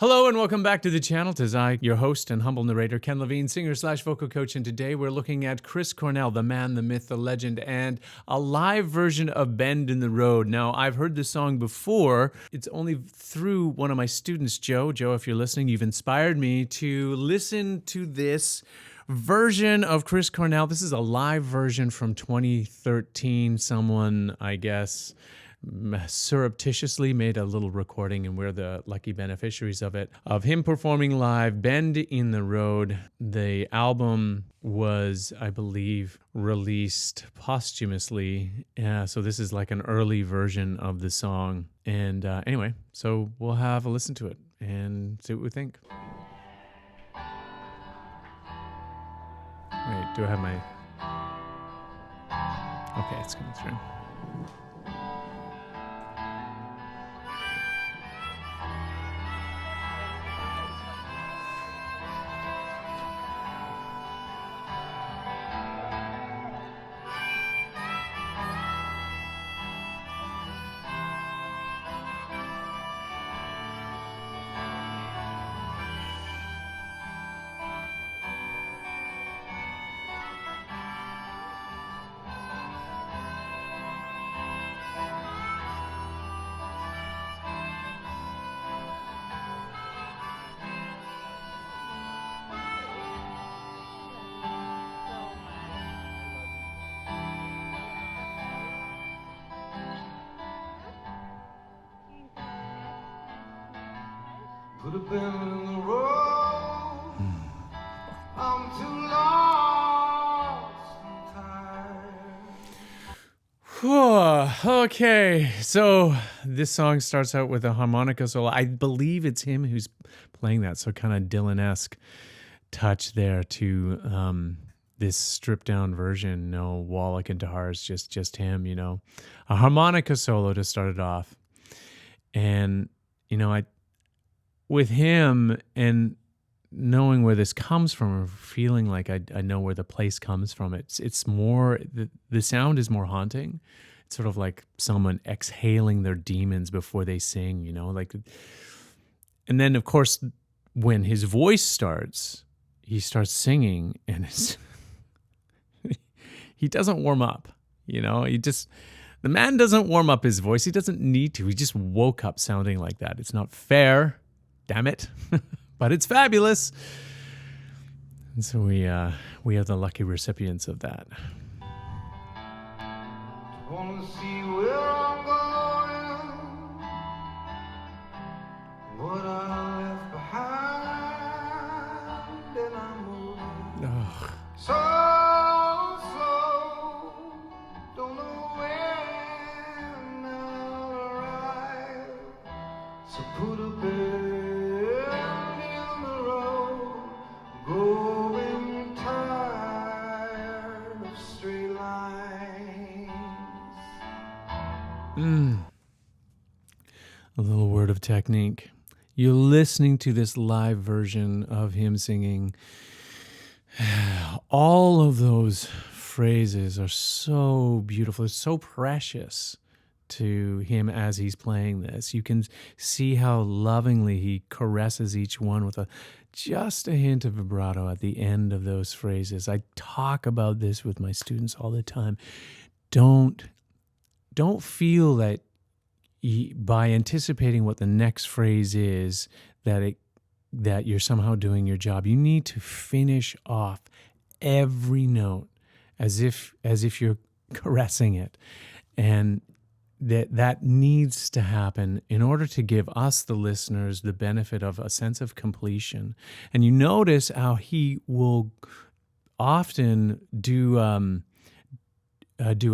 Hello and welcome back to the channel. Tis I, your host and humble narrator, Ken Lavigne, singer/vocal coach, and today we're looking at Chris Cornell, the man, the myth, the legend, and a live version of Bend in the Road. Now, I've heard this song before. It's only through one of my students, Joe. Joe, if you're listening, you've inspired me to listen to this version of Chris Cornell. This is a live version from 2013. Someone, I guess, surreptitiously made a little recording, and we're the lucky beneficiaries of it, of him performing live Bend in the Road. The album was, I believe, released posthumously, so this is like an early version of the song. And anyway, so we'll have a listen to it and see what we think. Wait, do I have my... Okay, it's coming through. Put a bend in the road. I'm too lost and tired. Okay, so this song starts out with a harmonica solo. I believe it's him who's playing that, so kind of Dylan-esque touch there to this stripped down version. No Wallach and guitars, just him, you know. A harmonica solo to start it off. And, you know, with him and knowing where this comes from, or feeling like I know where the place comes from, it's more, the sound is more haunting. It's sort of like someone exhaling their demons before they sing, you know, like. And then, of course, when his voice starts, he starts singing, and it's he doesn't warm up, you know. The man doesn't warm up his voice. He doesn't need to. He just woke up sounding like that. It's not fair. Damn it. But it's fabulous. And so we are the lucky recipients of that. Wanna see where I'm going, what I left behind, and I'm moving. Ugh. So, don't know when I'll arrive. So put a bend in the road, growing tired of straight lines. A little word of technique. You're listening to this live version of him singing. All of those phrases are so beautiful. It's so precious to him as he's playing this. You can see how lovingly he caresses each one with just a hint of vibrato at the end of those phrases. I talk about this with my students all the time. Don't feel that by anticipating what the next phrase is that you're somehow doing your job. You need to finish off every note as if you're caressing it, and that needs to happen in order to give us, the listeners, the benefit of a sense of completion. And you notice how he will often do a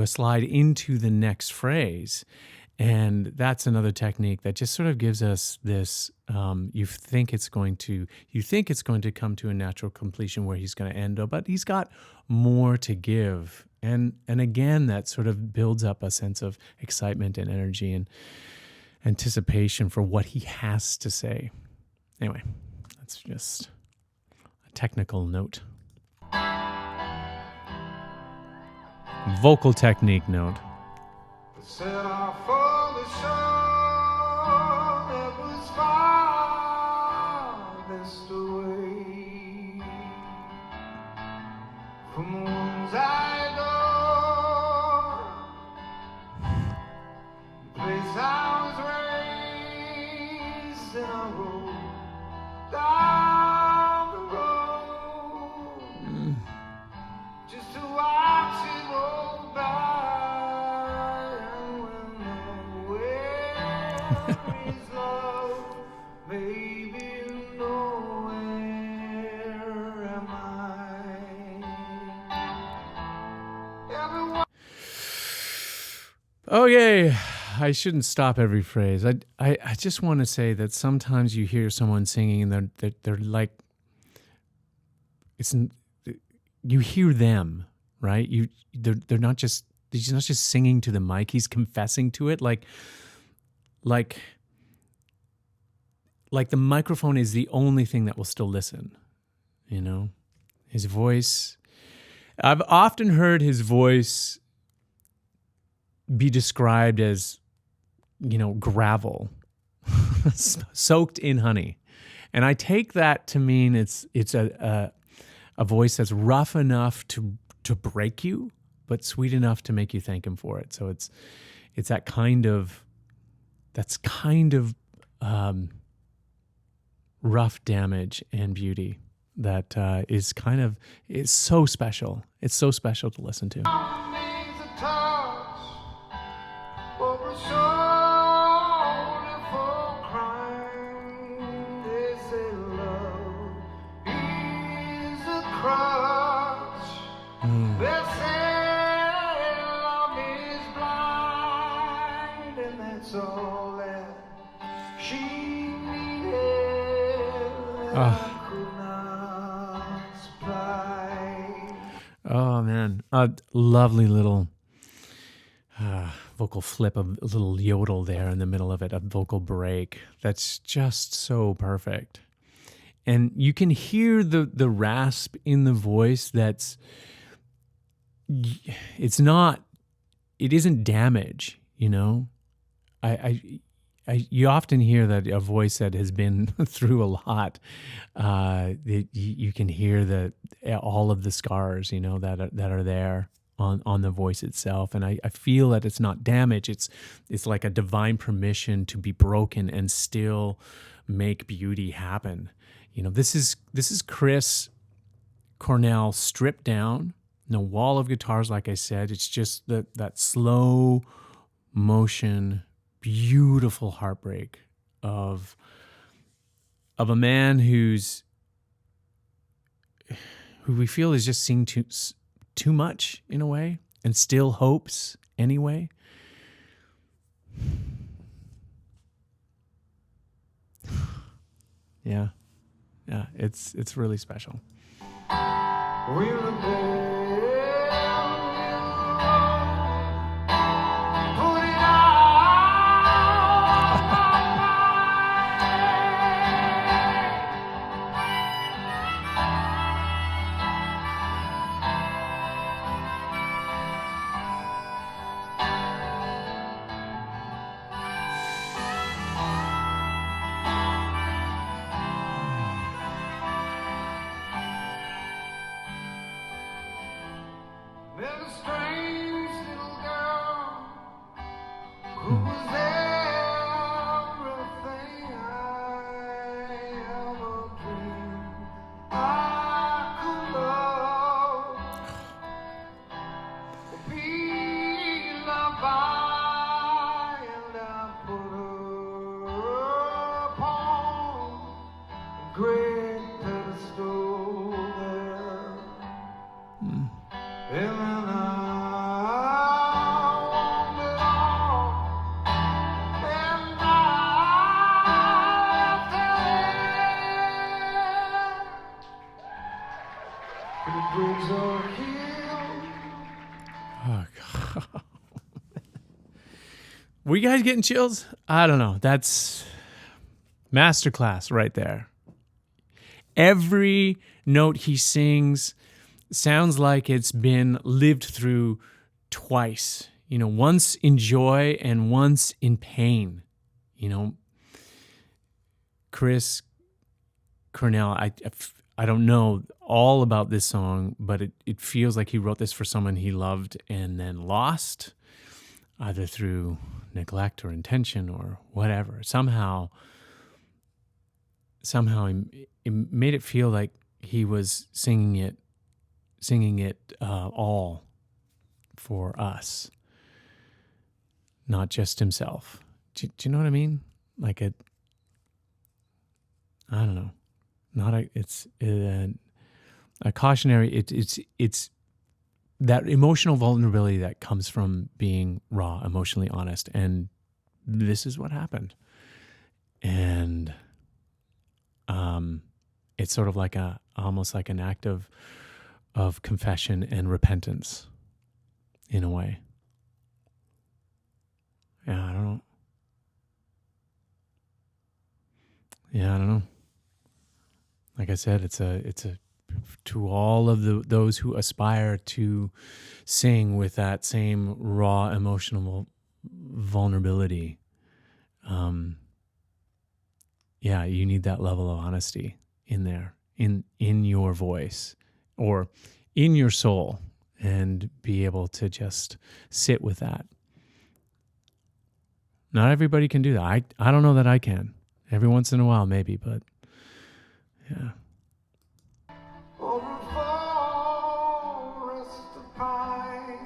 slide into the next phrase. And that's another technique that just sort of gives us this, you think it's going to come to a natural completion where he's going to end, but he's got more to give. And again, that sort of builds up a sense of excitement and energy and anticipation for what he has to say. Anyway, that's just a technical note. Vocal technique note. Set off for the shore that was far from the ones I adore. The place I was raised, and I rode down the road just to watch it roll by. And when nowhere is love, baby, you know where am I? Everyone. Okay, I shouldn't stop every phrase. I just want to say that sometimes you hear someone singing and they're like, you hear them, right? They're not just he's not just singing to the mic. He's confessing to it, like the microphone is the only thing that will still listen. You know, his voice. I've often heard his voice be described as, gravel soaked in honey. And I take that to mean it's a voice that's rough enough to break you, but sweet enough to make you thank him for it. So it's that kind of rough damage and beauty that is so special. It's so special to listen to. Needs a touch, but we're sorry for crying. They say love is a crutch. They say love is blind, and that's all that she needed. And I could not supply. Oh man, a lovely little vocal flip, a little yodel there in the middle of it, a vocal break that's just so perfect. And you can hear the rasp in the voice. It isn't damage, you often hear that a voice that has been through a lot, you can hear all of the scars, that are there on the voice itself. And I feel that it's not damage. It's like a divine permission to be broken and still make beauty happen. This is Chris Cornell stripped down. No wall of guitars, like I said. It's just that slow motion, beautiful heartbreak of a man who we feel is just seeing too much in a way, and still hopes anyway. Yeah, it's really special. We'll put it There's a strange little girl who was everything I ever dreamed I could love. Be loved by, and I put her upon a great pedestal there. And then I wandered off, and I left her there. The bridges are healed. Oh God. Were you guys getting chills? I don't know. That's masterclass right there. Every note he sings sounds like it's been lived through twice. Once in joy and once in pain. Chris Cornell, I don't know all about this song, but it feels like he wrote this for someone he loved and then lost, either through neglect or intention or whatever. Somehow it made it feel like he was singing it all for us, not just himself. Do you know what I mean? Like I don't know. It's a cautionary. It's that emotional vulnerability that comes from being raw, emotionally honest, and this is what happened. And it's sort of like almost like an act of confession and repentance, in a way. Yeah, I don't know. Yeah, I don't know. Like I said, it's a to all of those who aspire to sing with that same raw emotional vulnerability. Yeah, you need that level of honesty in there, in your voice or in your soul, and be able to just sit with that. Not everybody can do that. I don't know that I can. Every once in a while, maybe, but yeah. Over forest of pines,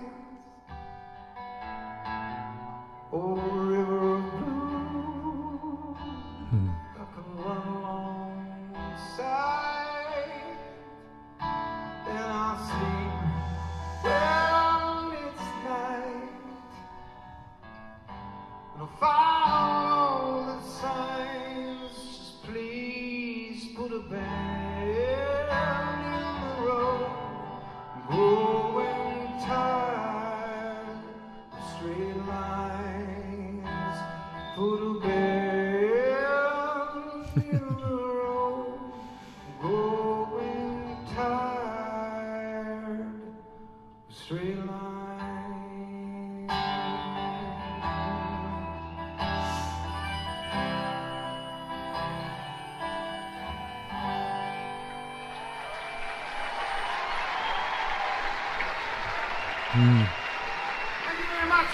over river of blue, I can run alongside, then I'll sleep when it's night, and I'll follow the signs. Just please put a band in the road. Growing tired of straight lines. Put a band in the road. Growing tired of straight lines. Thank you very much.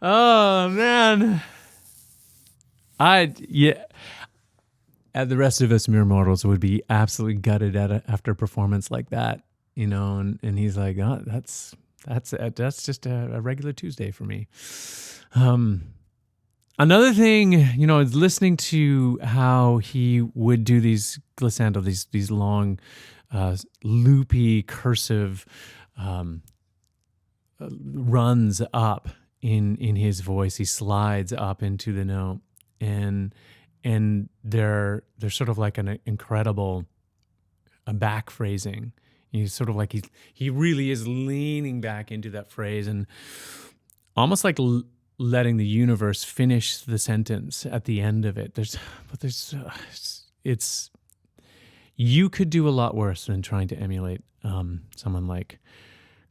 Oh man, and the rest of us mere mortals would be absolutely gutted after a performance like that, And he's like, oh, that's just a regular Tuesday for me. Another thing, is listening to how he would do these glissando, these long, loopy, cursive runs up in his voice. He slides up into the note, and they're sort of like an incredible back phrasing. He's sort of like he really is leaning back into that phrase and almost like letting the universe finish the sentence at the end of it. It's you could do a lot worse than trying to emulate someone like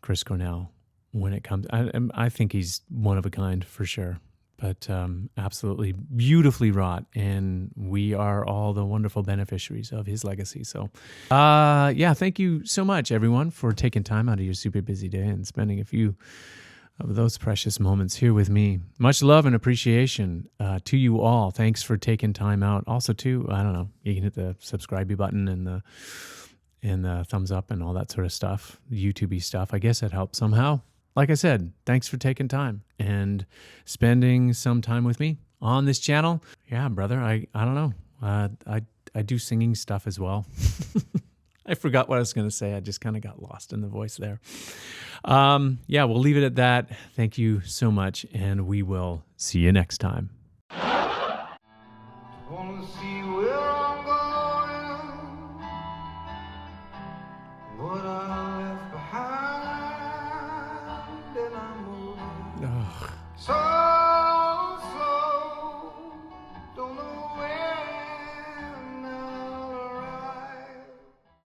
Chris Cornell when it comes. I think he's one of a kind for sure, but absolutely beautifully wrought, and we are all the wonderful beneficiaries of his legacy. So, thank you so much, everyone, for taking time out of your super busy day and spending a few of those precious moments here with me. Much love and appreciation to you all. Thanks for taking time out. Also, too, I don't know, you can hit the subscribe button and the thumbs up and all that sort of stuff, YouTube-y stuff. I guess it helps somehow. Like I said, thanks for taking time and spending some time with me on this channel. Yeah, brother, I don't know. I do singing stuff as well. I forgot what I was going to say. I just kind of got lost in the voice there. We'll leave it at that. Thank you so much, and we will see you next time.